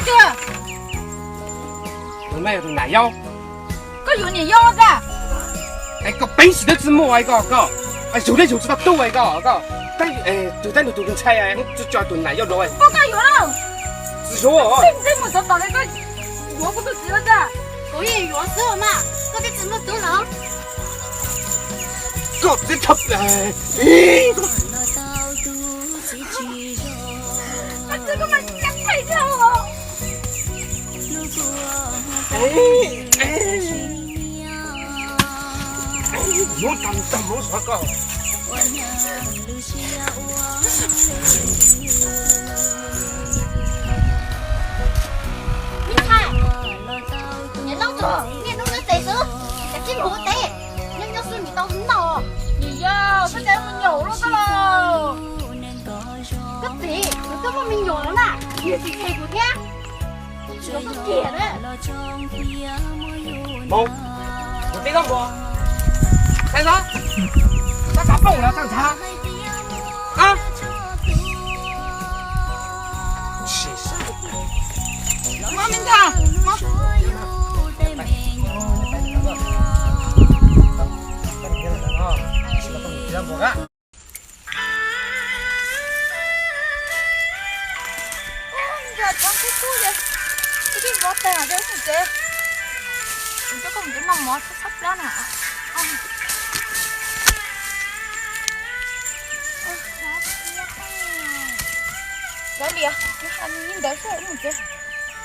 的。有咩用奶腰？个有你腰的。哎，个本事都知摸哎个，哎，有的就知道抖哎个，但就等你炖菜哎，就叫炖奶腰肉哎。我讲有了。是说。这么说到那个，我不都知道的。我也有时候嘛，我得怎么都能。个这他哎，这个嘛讲太跳了。我当我说个。明菜，你老左，你弄的谁说？这金不得，人家说你到很老。你要他在我牛了的喽。个贼，我根本没有了嘛，你是谁不听？我是铁的。冇，我这个冇。先生，那咋蹦了？上茶啊？气死！妈明堂，妈。Cái bó tay ở đây một cái chứ không cái mầm mó sắp ra nè cái gì anh nhìn đấy sẽ một cái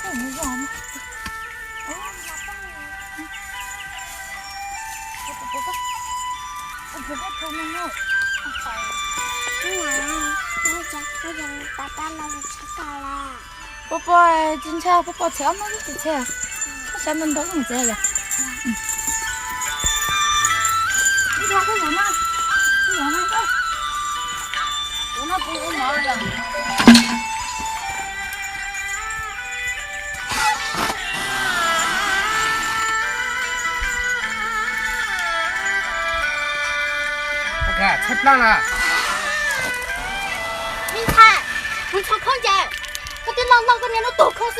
không có giòn 뽀뽀 진짜 뽀뽀 제가 먹을 수 있어요. 다시 한번 더 먹자 야. 이거 하고 연아, 연아가, 연아 보고 말이야. 오케이, 책 plan了.明菜，我操空姐。我的老个年都多空是，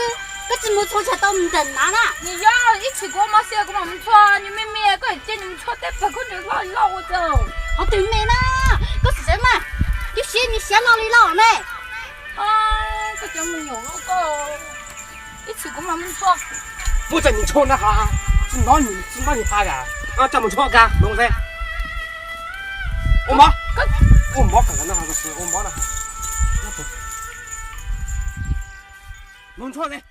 我怎么从小到没等啊啦？你要一起过吗？谁跟我们错？你妹妹个见你们错的，不可能老我走。我对没啦，我是什么？你嫌你嫌老里老没？啊，这叫没有了个，一起跟我们错。不准你错那哈，知道你哈呀？啊，怎么错干？弄噻？我妈看看那哈个是我妈那哈，那不。弄错噻。